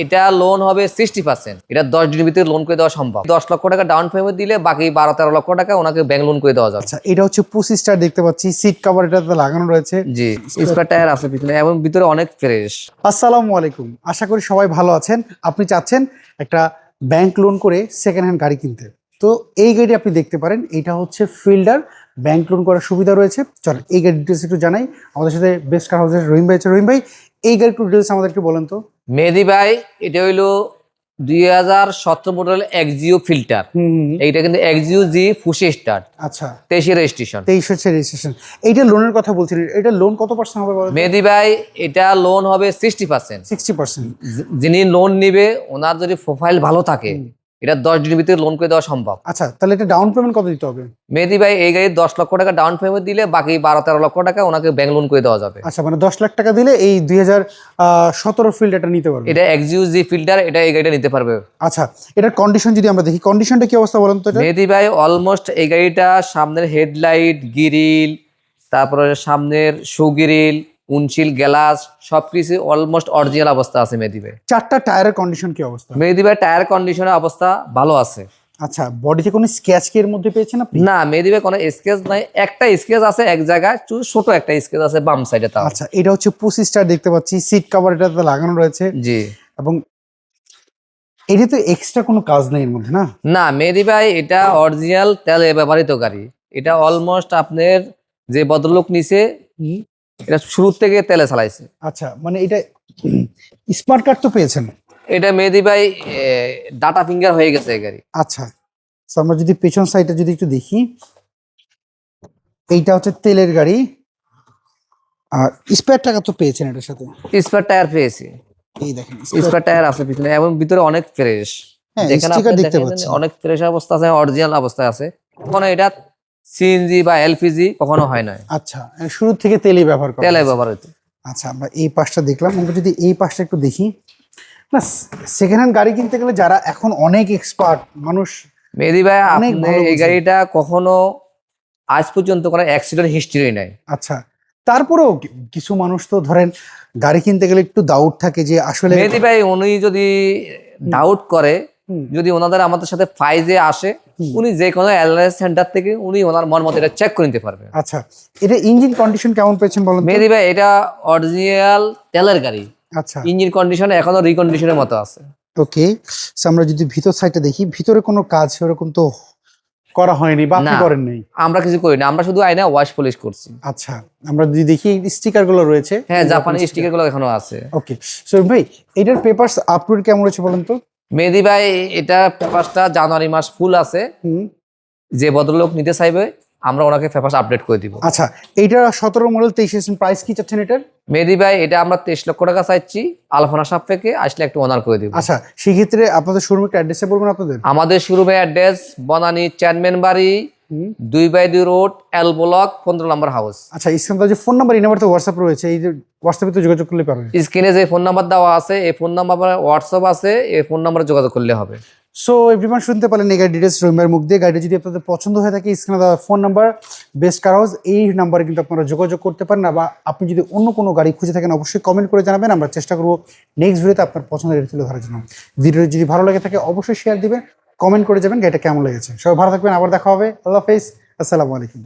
এটা লোন হবে 60%। এটা 10 দিনের ভিতরে লোন করে দেওয়া সম্ভব। 10 লক্ষ টাকা ডাউন পেমেন্ট দিলে বাকি 12-13 লক্ষ টাকা ওনাকে ব্যাংক লোন করে দেওয়া যাবে। আচ্ছা, এটা হচ্ছে 25 স্টার দেখতে পাচ্ছি, সিট কভার এটাতে লাগানো রয়েছে। জি, স্পেয়ার টায়ার আছে পিছনে এবং ভিতরে অনেক ফ্রেশ। আসসালামু আলাইকুম, আশা করি সবাই ভালো আছেন। আপনি চাচ্ছেন একটা ব্যাংক লোন করে সেকেন্ড হ্যান্ড গাড়ি কিনতে, তো এই গাড়ি আপনি দেখতে পারেন। এটা হচ্ছে ফিল্ডার, ব্যাংক লোন করার সুবিধা রয়েছে। চল এই গাড়ির ডিটেলস একটু জানাই। আমাদের সাথে বেস্ট কার হাউসের রহিম ভাই আছে। রহিম ভাই, এই গাড়ির একটু ডিটেলস আমাদেরকে বলেন তো। মেহেদি ভাই, এটা হইলো 2017 মডেল এক্সিও ফিল্টার। এইটা কিন্তু এক্সিও জি ফুসি স্টার্ট। আচ্ছা, 23 রেজিস্ট্রেশন। 23 হচ্ছে রেজিস্ট্রেশন। এইটা লোনের কথা বলছিলেন, এটা লোন কত পার্সেন্ট হবে বলেন? মেহেদি ভাই, এটা লোন হবে 60%। 60%। যিনি লোন নিবে ওনার যদি প্রোফাইল ভালো থাকে, এটা 10 দিনের ভিতরে লোন করে দেওয়া সম্ভব। আচ্ছা, তাহলে এটা ডাউন পেমেন্ট কত দিতে হবে? মেহেদি ভাই, এই গাড়ি 10 লক্ষ টাকা ডাউন পেমেন্ট দিলে বাকি 12-13 লক্ষ টাকা ওনাকে ব্যাংক লোন করে দেওয়া যাবে। আচ্ছা, মানে 10 লাখ টাকা দিলে এই 2017 ফিল্ড এটা নিতে পারবে। এটা এক্সিও জি ফিল্টার, এটা এই গাড়িটা নিতে পারবে। আচ্ছা, এটার কন্ডিশন যদি আমরা দেখি, কন্ডিশনটা কি অবস্থা বলেন তো? এটা মেহেদি ভাই, অলমোস্ট এই গাড়িটা সামনের হেডলাইট, গ্রিল, তারপরে সামনের শু গ্রিল, উইন্ডশিল্ড গ্লাস সবকিছু অলমোস্ট অরিজিনাল অবস্থা আছে। মেহেদি ভাই, চারটা টায়ারের কন্ডিশন কি অবস্থা? মেহেদি ভাই, টায়ার কন্ডিশনের অবস্থা ভালো আছে। আচ্ছা, বডিতে কোনো স্ক্র্যাচ কি এর মধ্যে পেয়েছেন আপনি? না মেহেদি ভাই, কোনো স্কেচ নাই। একটা স্কেচ আছে এক জায়গায়, ছোট একটা স্কেচ আছে বাম সাইডে। তাও আচ্ছা, এটা হচ্ছে 25 স্টার দেখতে পাচ্ছি, সিট কভার এটাতে লাগানো রয়েছে। জি, এবং এটা তো এক্সট্রা কোনো কাজ নেই এর মধ্যে, না? না মেহেদি ভাই, এটা অরিজিনাল তেলে ব্যবহৃত গাড়ি। এটা অলমোস্ট আপনার যে ভদ্রলোক নিছে, এটা শুরু থেকে তেলে চালাইছে। আচ্ছা, মানে এটা স্মার্ট কার্ড তো পেয়েছেন? এটা মেহেদি ভাই ডাটা ফিঙ্গার হয়ে গেছে এই গাড়ি। আচ্ছা, তো আমরা যদি পেছন সাইডটা যদি একটু দেখি, এইটা হচ্ছে তেলের গাড়ি। আর স্পেয়ার টাকা তো পেয়েছেন এটার সাথে? স্পেয়ার টায়ার পেয়েছি। এই দেখেন, স্পেয়ার টায়ার আছে পিছনে এবং ভিতরে অনেক ফ্রেশ। হ্যাঁ, দেখেন স্টিকার আপনি, দেখতে দেখেন পাচ্ছি। অনেক ফ্রেশ অবস্থা আছে, অরিজিনাল অবস্থায় আছে। কখনো এটা সিএনজি বা এলপিজি কখনো হয় না। আচ্ছা, শুরু থেকে তেলই ব্যবহার করা তেলে হয়েছে। ব্যবহৃত। আচ্ছা, আমরা এই পাশটা দেখলাম। আমরা যদি এই পাশটা একটু দেখি, না সেকেন্ড হ্যান্ড গাড়ি কিনতে গেলে যারা এখন অনেক এক্সপার্ট মানুষ, মেহেদি ভাই, অনেক আপনি ভালো এই বুঝেন। গাড়িটা কখনো আজ পর্যন্ত কোনো অ্যাক্সিডেন্ট হিস্ট্রি নাই। আচ্ছা, তারপরেও কিছু মানুষ তো ধরেন গাড়ি কিনতে গেলে একটু ডাউট থাকে যে আসলে। মেহেদি ভাই, উনি যদি ডাউট করে, যদি ওনাদের আমাদের সাথে ফাইজে আসে, উনি যে কোনো অ্যানালাইসিস সেন্টার থেকে উনি ওনার মন মতো এটা চেক করে নিতে পারবে। আচ্ছা, এটা ইঞ্জিন কন্ডিশন কেমন পেয়েছেন বলেন তো? মেহেদি ভাই, এটা অরিজিনাল তেলের গাড়ি। আচ্ছা, ইঞ্জিন কন্ডিশন এখনো রিকন্ডিশনের মতো আছে। ওকে। আমরা যদি ভিতর সাইডটা দেখি, ভিতরে কোনো কাজ সেরকম তো করা হয়নি বা আপনি না, করেন নাই? আমরা কিছু করি না, আমরা শুধু আয়না ওয়াশ পলিশ করছি। আচ্ছা, আমরা যদি দেখি স্টিকার গুলো রয়েছে। হ্যাঁ, জাপানি স্টিকার গুলো এখনো আছে। ওকে, সো ভাই এটার পেপারস আপলোড কেমন রয়েছে বলেন তো? মেহেদি ভাই, এটা পেপারসটা জানুয়ারি মাস ফুল আছে। যে ভদ্রলোক নিতে চাইবে আমরা ওনাকে পেপারস আপডেট করে দিব। আচ্ছা, এইটা 17 মডেল 23 প্রাইস কি চাচ্ছেন এটার? মেহেদি ভাই, এটা আমরা 23 লক্ষ টাকা চাইছি। আলফানা সাপেক্ষে আসলে একটু অনার করে দিব। আচ্ছা, সেক্ষেত্রে আপনাদের শোরুমের অ্যাড্রেসে বলবেন আপনাদের? আমাদের শোরুমের অ্যাড্রেস বনানী চেয়ারম্যান বাড়ি, 2/2 রোড, এল ব্লক, 15 নম্বর হাউস। আচ্ছা, স্ক্রিনে যে ফোন নাম্বার, এই নাম্বার তো হোয়াটসঅ্যাপ রয়েছে, এই যে হোয়াটসঅ্যাপে তো যোগাযোগ করলে পারবেন। স্ক্রিনে যে ফোন নাম্বার দেওয়া আছে, এই ফোন নাম্বার হোয়াটসঅ্যাপ আছে, এই ফোন নাম্বারে যোগাযোগ করলে হবে। সো এভরিওয়ান, শুনতে পারলেন এই গাড়ি ডিটেলস রহিমের মুখ দিয়ে। গাড়িটা যদি আপনাদের পছন্দ হয়ে থাকে, স্ক্রিনে দেওয়া phone number best car house, এই নাম্বারে কিন্তু আপনারা যোগাযোগ করতে পারেন। বা আপনি যদি অন্য কোনো গাড়ি খুঁজে থাকেন অবশ্যই কমেন্ট করে জানাবেন। আমরা চেষ্টা করবো নেক্সট ভিডিওতে আপনার পছন্দের গাড়ি তুলে ধরার জন্য। ভিডিও যদি ভালো লাগে থাকে অবশ্যই শেয়ার দিবেন, কমেন্ট করে যাবেন গাড়িটা কেমন লেগেছে। সবাই ভালো থাকবেন, আবার দেখা হবে। আল্লাহ হাফেজ, আসসালামু আলাইকুম।